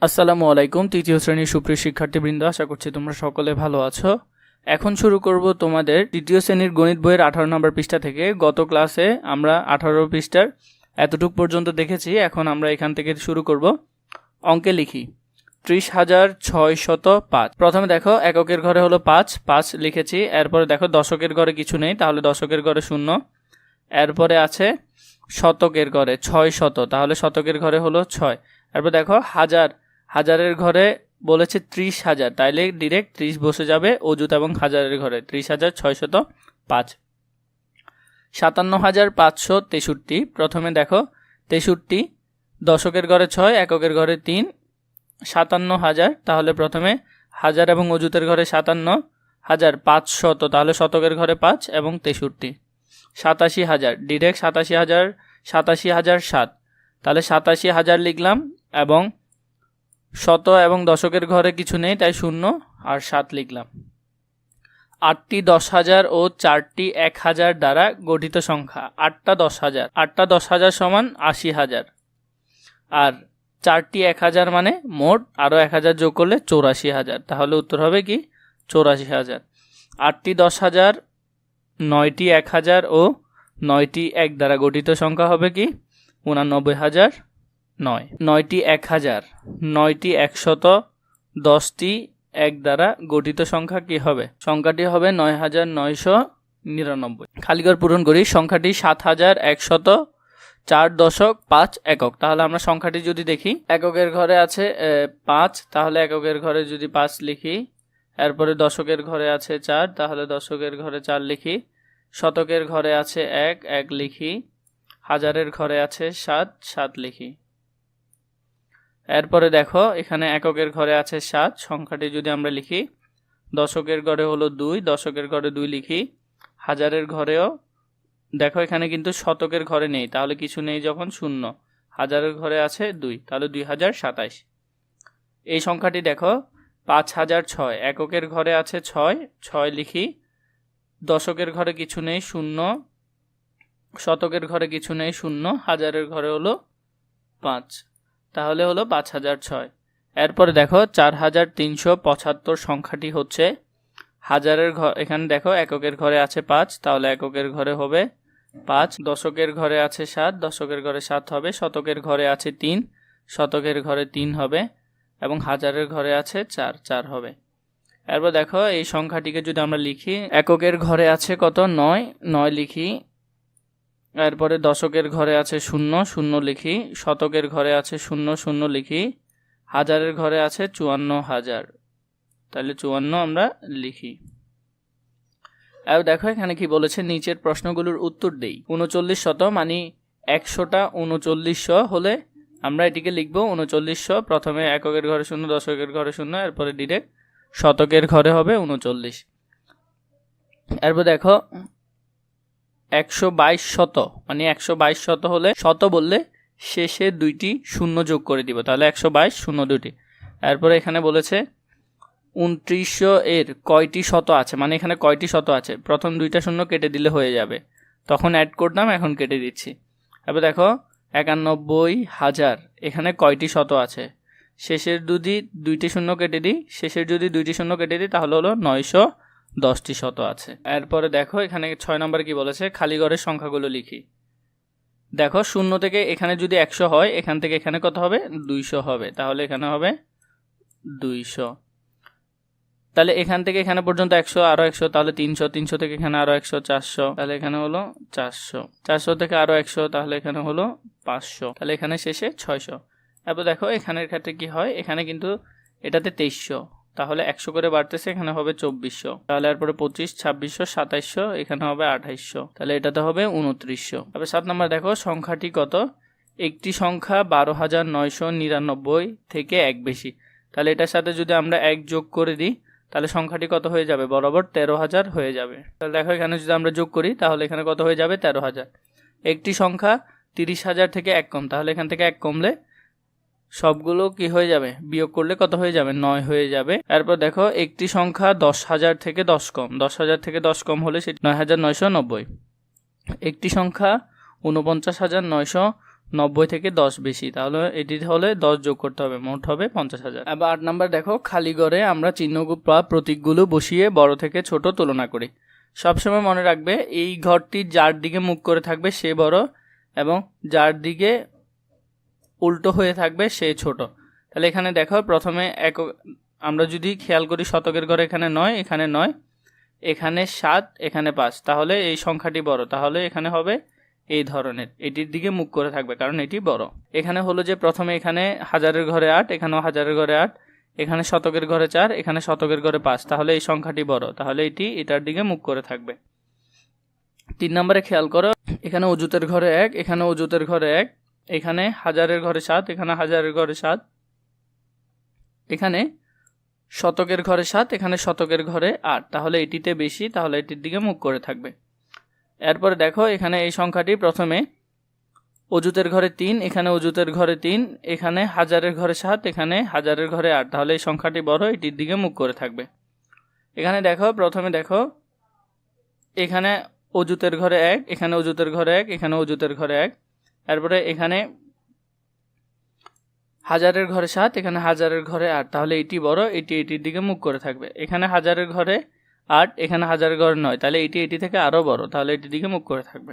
আসসালামু আলাইকুম তৃতীয় শ্রেণীর সুপ্রিয় শিক্ষার্থীবৃন্দ, আশা করছি তোমরা সকলে ভালো আছো। এখন শুরু করব তোমাদের তৃতীয় শ্রেণীর গণিত বইয়ের 18 নম্বর পৃষ্ঠা থেকে। গত ক্লাসে আমরা 18 পৃষ্ঠার এতটুক পর্যন্ত দেখেছি। এখন আমরা এখান থেকে শুরু করব। অঙ্কে লিখি 30,605। প্রথমে দেখো এককের ঘরে হলো 5 লিখেছি। এরপরে দেখো দশকের ঘরে কিছু নেই, তাহলে দশকের ঘরে 0। এরপরে আছে শতকের ঘরে 600, তাহলে শতকের ঘরে হলো 6। এরপর দেখো হাজারের ঘরে বলেছে 30,000, তাইলে ডিরেক্ট 30 বসে যাবে অযুত এবং হাজারের ঘরে। 30,605। 57,563। প্রথমে দেখো 63, দশকের ঘরে 6, এককের ঘরে 3, 57,000, তাহলে প্রথমে হাজার এবং অযুতের ঘরে 57,500, তাহলে শতকের ঘরে 5 এবং 63। 87,000, ডিরেক্ট 87,007, তাহলে 87,000 লিখলাম এবং শত এবং দশকের ঘরে কিছু নেই, তাই 0 আর 7 লিখলাম। 8টি 10,000 ও 4টি 1,000 দ্বারা গঠিত সংখ্যা। 8টা 10,000 সমান 80,000, আর 4টি 1,000 মানে মোট আরও 1,000 যোগ করলে 84,000, তাহলে উত্তর হবে কি 84,000। 8টি 10,000, 9টি 1,000 ও 9টি 1 দ্বারা গঠিত সংখ্যা হবে কি 89,009। 9টি 1,000, 9টি 100, 10টি 1 দ্বারা গঠিত সংখ্যা কি হবে? সংখ্যাটি হবে 9,999। খালিঘর পূরণ করি। সংখ্যাটি 7,104.5 একক। তাহলে আমরা সংখ্যাটি যদি দেখি, এককের ঘরে আছে 5, তাহলে এককের ঘরে যদি 5 লিখি। এরপরে দশকের ঘরে আছে 4, তাহলে দশকের ঘরে 4 লিখি। শতকের ঘরে আছে 1 লিখি। হাজারের ঘরে আছে 7 লিখি। এরপরে দেখো এখানে এককের ঘরে আছে 7, সংখ্যাটি যদি আমরা লিখি। দশকের ঘরে হলো 2, দশকের ঘরে 2 লিখি। হাজারের ঘরেও দেখো এখানে কিন্তু শতকের ঘরে নেই, তাহলে কিছু নেই যখন 0। হাজারের ঘরে আছে 2, তাহলে 2027। এই সংখ্যাটি দেখো 5,006, এককের ঘরে আছে 6 লিখি। দশকের ঘরে কিছু নেই 0, শতকের ঘরে কিছু নেই 0, হাজারের ঘরে হলো 5, তাহলে হলো 5,006। এরপরে দেখো 4,375 সংখ্যাটি হচ্ছে হাজারের ঘর। এখানে দেখো এককের ঘরে আছে 5, তাহলে এককের ঘরে হবে 5। দশকের ঘরে আছে 7, দশকের ঘরে 7 হবে। শতকের ঘরে আছে 3, শতকের ঘরে 3 হবে এবং হাজারের ঘরে আছে 4 হবে। এরপর দেখো এই সংখ্যাটিকে যদি আমরা লিখি, এককের ঘরে আছে কত 9 লিখি। এরপরে দশকের ঘরে আছে 0 লিখি। শতকের ঘরে আছে 0 লিখি। হাজারের ঘরে আছে 54,000, তাহলে 54 আমরা লিখি। আর দেখো এখানে কি বলেছে, নিচের প্রশ্নগুলোর উত্তর দেই। 3900 মানে 100টা 3900 হলে আমরা এটিকে লিখব 3900। প্রথমে এককের ঘরে 0, দশকের ঘরে 0, এরপরে ডিরেক্ট শতকের ঘরে হবে 39। এরপর দেখো 122 মানে 122 হলে শত বললে শেষে 2টি 0 যোগ করে দিব, তাহলে 122 0 2টি। এরপরে এখানে বলেছে 2900 এর কয়টি শত আছে, মানে এখানে কয়টি শত আছে। প্রথম 2টা 0 কেটে দিলে হয়ে যাবে, তখন অ্যাড করতাম, এখন কেটে দিচ্ছি। এবার দেখো 91,000 এখানে কয়টি শত আছে। শেষের যদি 2টি 0 কেটে দিই, শেষের যদি 2টি 0 কেটে দিই, তাহলে হলো 910টি শত আছে। এরপরে দেখো এখানে 6 নম্বর কি বলেছে, খালি ঘরের সংখ্যাগুলো লিখি। দেখো 0 থেকে এখানে যদি 100 হয়, এখান থেকে এখানে কত হবে 200 হবে, তাহলে এখানে হবে 200। তাহলে এখান থেকে এখানে পর্যন্ত 100, আরো 100, তাহলে 300 থেকে এখানে আরো 100, 400, তাহলে এখানে হলো 400 থেকে আরো 100, তাহলে এখানে হলো 500, তাহলে এখানে শেষে 600। এরপর দেখো এখানের ক্ষেত্রে কি হয়, এখানে কিন্তু এটাতে 2300, তাহলে 100 করে বাড়তেছে, এখানে হবে 2400, তাহলে এরপরে 25, 2600, 2700, এখানে হবে 2800, তাহলে এটাতে হবে 2900। তারপর 7 নম্বর দেখো সংখ্যাটি কত। একটি সংখ্যা 12,999 থেকে 1 বেশি, তাহলে এটার সাথে যদি আমরা 1 যোগ করে দিই, তাহলে সংখ্যাটি কত হয়ে যাবে, বরাবর 13,000 হয়ে যাবে। তাহলে দেখো এখানে যদি আমরা যোগ করি, তাহলে এখানে কত হয়ে যাবে 13,000। একটি সংখ্যা 30,000 থেকে 1 কম, তাহলে এখান থেকে 1 কমলে সবগুলো কি হয়ে যাবে, বিয়োগ করলে কত হয়ে যাবে 9 হয়ে যাবে। এরপর দেখো একটি সংখ্যা 10,000 থেকে 10 কম, 10,000 থেকে 10 কম হলে সেটি 9,990। একটি সংখ্যা 49,900 90 থেকে 10 বেশি, তাহলে এটি হলে 10 যোগ করতে হবে, মোট হবে 50,000। এবার 8 নাম্বার দেখো, খালি ঘরে আমরা চিহ্ন বা প্রতীকগুলো বসিয়ে বড় থেকে ছোট তুলনা করি। সবসময় মনে রাখবে এই ঘরটি যার দিকে মুখ করে থাকবে সে বড় এবং যার দিকে উল্টো হয়ে থাকবে সে ছোট। তাহলে এখানে দেখো প্রথমে আমরা যদি খেয়াল করি শতকের ঘরে এখানে 9, এখানে 9, এখানে 7, এখানে 5, তাহলে এই সংখ্যাটি বড়, তাহলে এখানে হবে এই ধরনের, এটির দিকে মুখ করে থাকবে কারণ এটি বড়। এখানে হলো যে প্রথমে এখানে হাজারের ঘরে 8, এখানেও হাজারের ঘরে 8, এখানে শতকের ঘরে 4, এখানে শতকের ঘরে 5, তাহলে এই সংখ্যাটি বড়, তাহলে এটি এটার দিকে মুখ করে থাকবে। 3 নম্বরে খেয়াল করো, এখানে অযুতের ঘরে 1, এখানে অযুতের ঘরে 1, এখানে হাজারের ঘরে 7, এখানে হাজারের ঘরে 7, এখানে শতকের ঘরে 7, এখানে শতকের ঘরে 8, তাহলে এটিতে বেশি, তাহলে এটির দিকে মুখ করে থাকবে। এরপরে দেখো এখানে এই সংখ্যাটি প্রথমে অযুতের ঘরে 3, এখানে অযুতের ঘরে 3, এখানে হাজারের ঘরে 7, এখানে হাজারের ঘরে 8, তাহলে এই সংখ্যাটি বড়, এটির দিকে মুখ করে থাকবে। এখানে দেখো প্রথমে দেখো এখানে অযুতের ঘরে 1, এখানে অযুতের ঘরে 1, এখানে অযুতের ঘরে 1, এরপরে এখানে হাজারের ঘরে 7, এখানে হাজারের ঘরে 8, তাহলে এটি বড়, এটি এটির দিকে মুখ করে থাকবে। এখানে হাজারের ঘরে 8, এখানে হাজারের ঘরে 9, তাহলে এটি এটি থেকে আরও বড়, তাহলে এটির দিকে মুখ করে থাকবে।